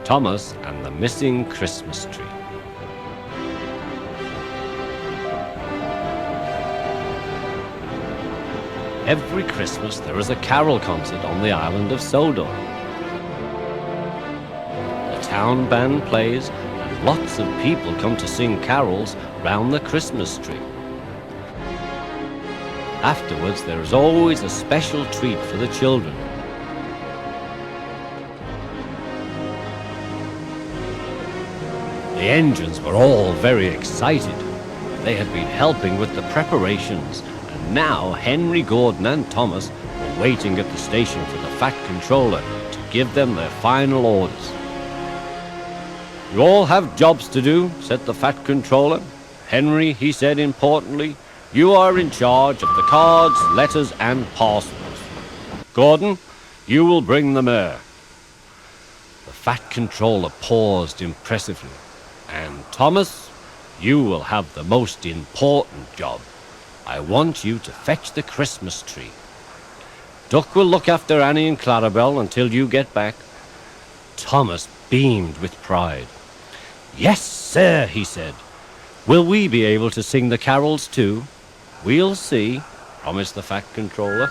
Thomas and the Missing Christmas Tree. Every Christmas there is a carol concert on the island of Sodor. The town band plays and lots of people come to sing carols round the Christmas tree. Afterwards there is always a special treat for the children. The engines were all very excited. They had been helping with the preparations, and now Henry, Gordon and Thomas were waiting at the station for the Fat Controller to give them their final orders. "You all have jobs to do," said the Fat Controller. "Henry," he said importantly, "you are in charge of the cards, letters and parcels. Gordon, you will bring the mare." The Fat Controller paused impressively. "And Thomas, you will have the most important job. I want you to fetch the Christmas tree. Duck will look after Annie and Clarabelle until you get back." Thomas beamed with pride. "Yes, sir," he said. "Will we be able to sing the carols too?" "We'll see," promised the Fat Controller.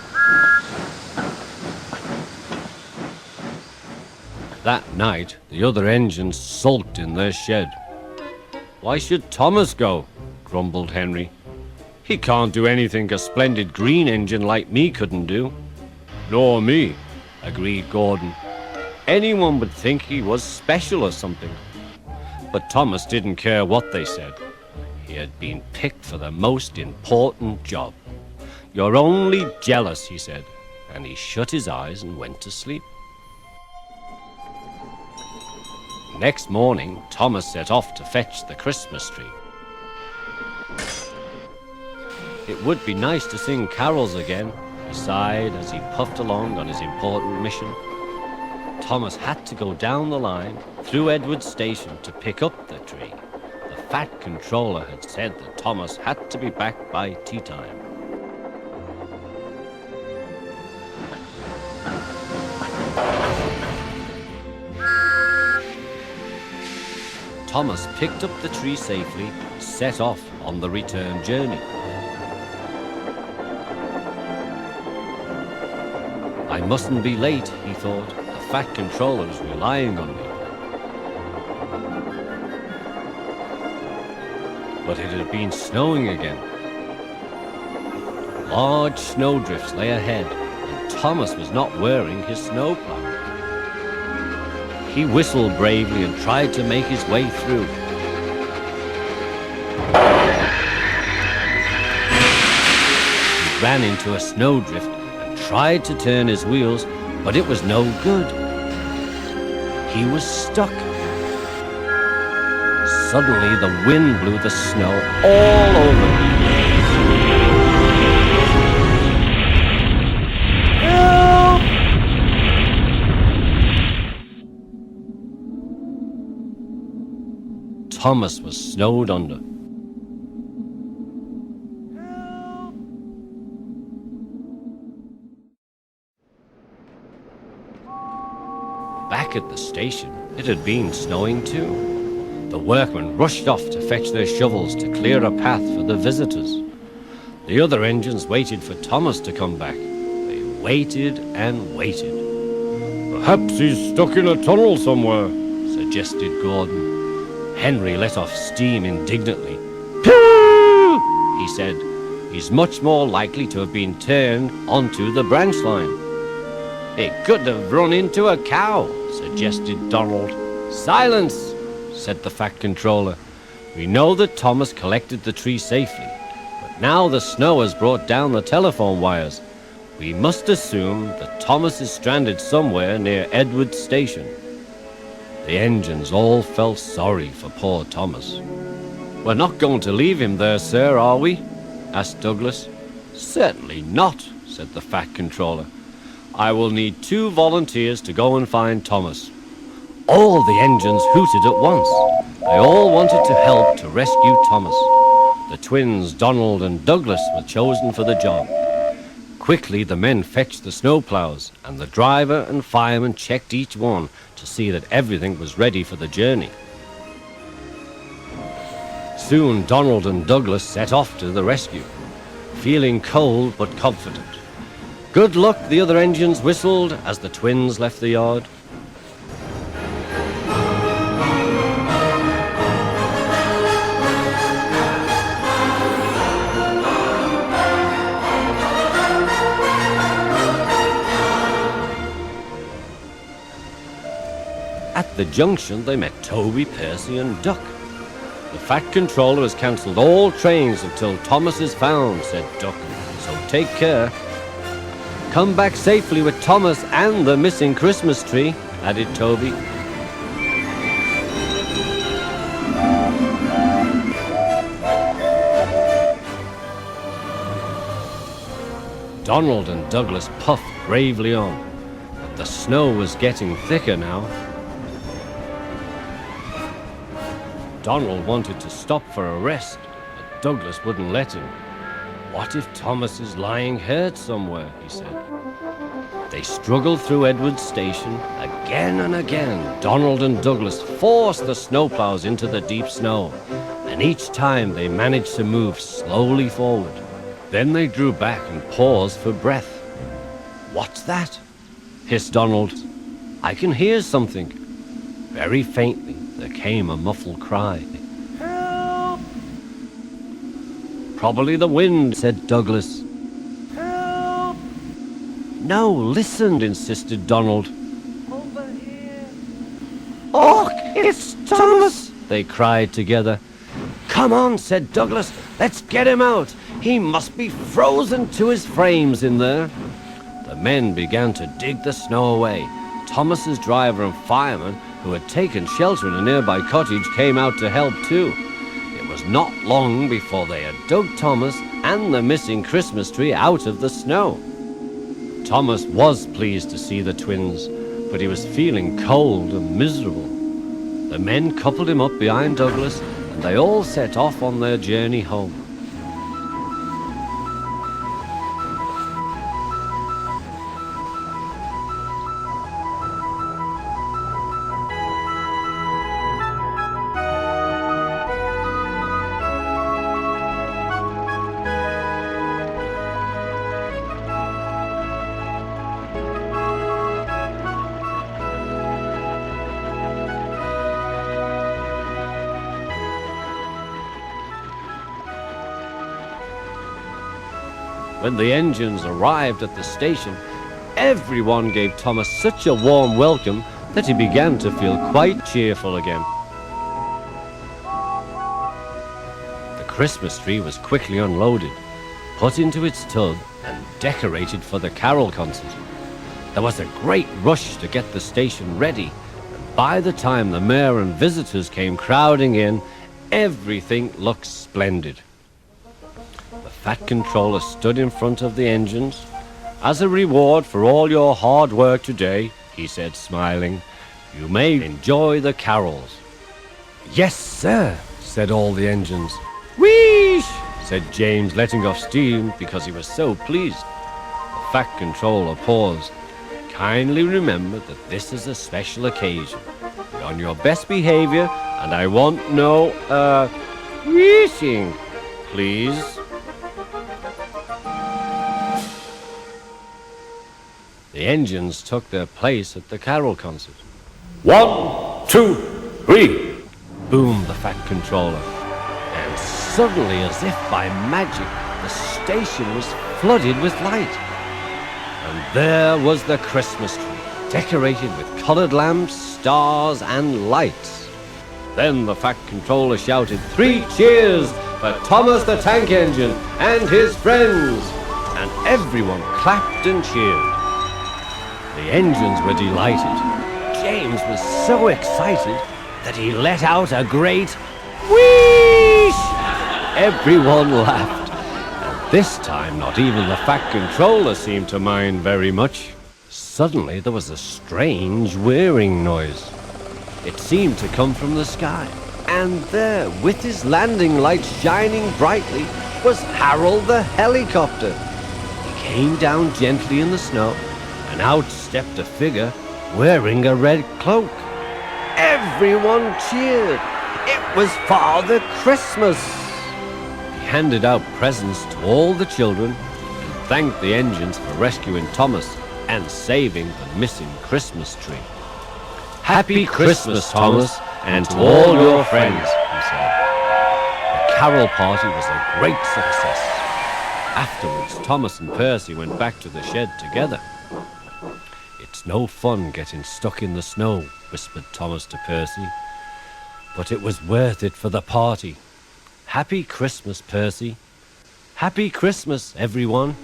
That night, the other engines sulked in their shed. "Why should Thomas go?" grumbled Henry. "He can't do anything a splendid green engine like me couldn't do." "Nor me," agreed Gordon. "Anyone would think he was special or something." But Thomas didn't care what they said. He had been picked for the most important job. "You're only jealous," he said, and he shut his eyes and went to sleep. Next morning, Thomas set off to fetch the Christmas tree. It would be nice to sing carols again, he sighed as he puffed along on his important mission. Thomas had to go down the line through Edward Station to pick up the tree. The Fat Controller had said that Thomas had to be back by tea time. Thomas picked up the tree safely, set off on the return journey. "I mustn't be late," he thought. "The Fat Controller is relying on me." But it had been snowing again. Large snowdrifts lay ahead, and Thomas was not wearing his snowplow. He whistled bravely and tried to make his way through. He ran into a snowdrift and tried to turn his wheels, but it was no good. He was stuck. Suddenly the wind blew the snow all over him. Thomas was snowed under. Back at the station, it had been snowing too. The workmen rushed off to fetch their shovels to clear a path for the visitors. The other engines waited for Thomas to come back. They waited and waited. "Perhaps he's stuck in a tunnel somewhere," suggested Gordon. Henry let off steam indignantly. "Phew!" he said. "He's much more likely to have been turned onto the branch line." "It could have run into a cow," suggested Donald. "Silence," said the Fat Controller. "We know that Thomas collected the tree safely, but now the snow has brought down the telephone wires. We must assume that Thomas is stranded somewhere near Edward Station." The engines all felt sorry for poor Thomas. "We're not going to leave him there, sir, are we?" asked Douglas. "Certainly not," said the Fat Controller. "I will need 2 volunteers to go and find Thomas." All the engines hooted at once. They all wanted to help to rescue Thomas. The twins, Donald and Douglas, were chosen for the job. Quickly, the men fetched the snowplows, and the driver and fireman checked each one to see that everything was ready for the journey. Soon, Donald and Douglas set off to the rescue, feeling cold but confident. Good luck, the other engines whistled as the twins left the yard. At the junction, they met Toby, Percy, and Duck. The Fat Controller has cancelled all trains until Thomas is found, said Duck, so take care. Come back safely with Thomas and the missing Christmas tree, added Toby. Donald and Douglas puffed bravely on, but the snow was getting thicker now. Donald wanted to stop for a rest, but Douglas wouldn't let him. What if Thomas is lying hurt somewhere, he said. They struggled through Edward's station again and again. Donald and Douglas forced the snowplows into the deep snow, and each time they managed to move slowly forward. Then they drew back and paused for breath. What's that? Hissed Donald. I can hear something. Very faintly, there came a muffled cry. Help! Probably the wind, said Douglas. Help! No, listen, insisted Donald. Over here. Oh, it's Thomas, they cried together. Come on, said Douglas. Let's get him out. He must be frozen to his frames in there. The men began to dig the snow away. Thomas's driver and fireman, who had taken shelter in a nearby cottage, came out to help too. It was not long before they had dug Thomas and the missing Christmas tree out of the snow. Thomas was pleased to see the twins, but he was feeling cold and miserable. The men coupled him up behind Douglas, and they all set off on their journey home. When the engines arrived at the station, everyone gave Thomas such a warm welcome that he began to feel quite cheerful again. The Christmas tree was quickly unloaded, put into its tub, and decorated for the carol concert. There was a great rush to get the station ready, and by the time the mayor and visitors came crowding in, everything looked splendid. The Fat Controller stood in front of the engines. As a reward for all your hard work today, he said, smiling, you may enjoy the carols. Yes, sir, said all the engines. Wheesh, said James, letting off steam because he was so pleased. The Fat Controller paused. Kindly remember that this is a special occasion. Be on your best behavior, and I want no, wheeshing, please. The engines took their place at the carol concert. 1, 2, 3, boomed the Fat Controller. And suddenly, as if by magic, the station was flooded with light. And there was the Christmas tree, decorated with colored lamps, stars, and lights. Then the Fat Controller shouted, 3 cheers for Thomas the Tank Engine and his friends! And everyone clapped and cheered. The engines were delighted. James was so excited that he let out a great wheesh! Everyone laughed. And this time, not even the Fat Controller seemed to mind very much. Suddenly, there was a strange whirring noise. It seemed to come from the sky. And there, with his landing lights shining brightly, was Harold the helicopter. He came down gently in the snow, and out stepped a figure wearing a red cloak. Everyone cheered. It was Father Christmas. He handed out presents to all the children and thanked the engines for rescuing Thomas and saving the missing Christmas tree. "Happy Christmas, Thomas, and to all your friends," he said. The carol party was a great success. Afterwards, Thomas and Percy went back to the shed together. "It's no fun getting stuck in the snow," whispered Thomas to Percy, "but it was worth it for the party. Happy Christmas, Percy. Happy Christmas, everyone."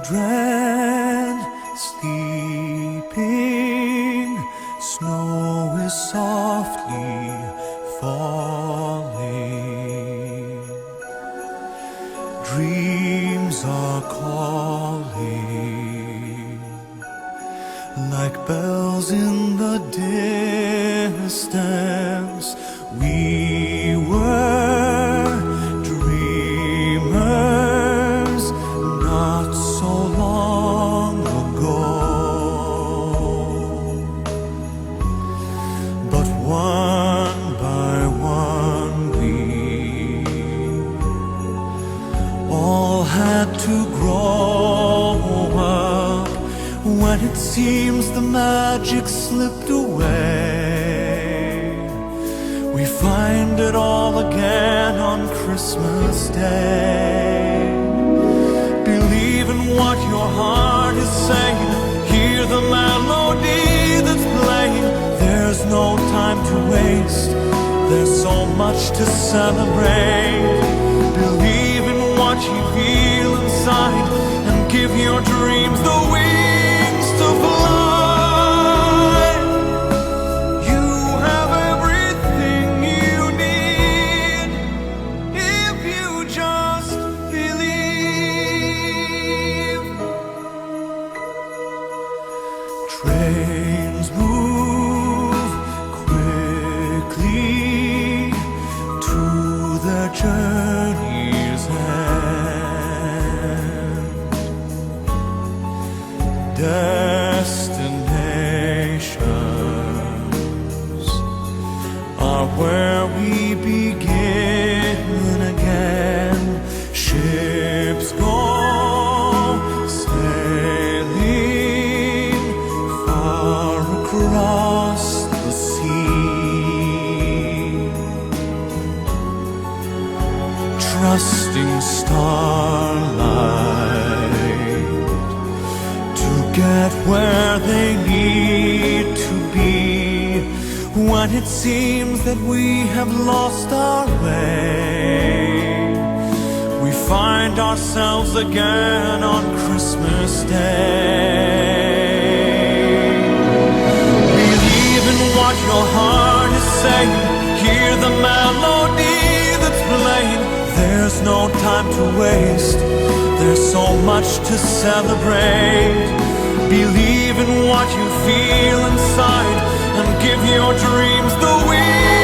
Children sleeping, snow is softly falling. Dreams are calling like bells in the distance. We were dreamers not so long ago, but one by one we all had to grow up. When it seems the magic slipped away, we find it all again on Christmas Day. Believe in what your heart is saying. Hear the melody that's playing. There's no time to waste. There's so much to celebrate. Believe in what you feel inside and give your dreams the wings to fly. You have everything you need if you just believe. Trains move quickly to their journey's end. Destinations are where we begin again. Ships go sailing far across the sea, trusting starlight to get where they need to be. When it seems that we have lost our way, we find ourselves again on Christmas Day. Believe in what your heart is saying. Hear the melody that's playing. There's no time to waste. There's so much to celebrate. Believe in what you feel inside and give your dreams the wings.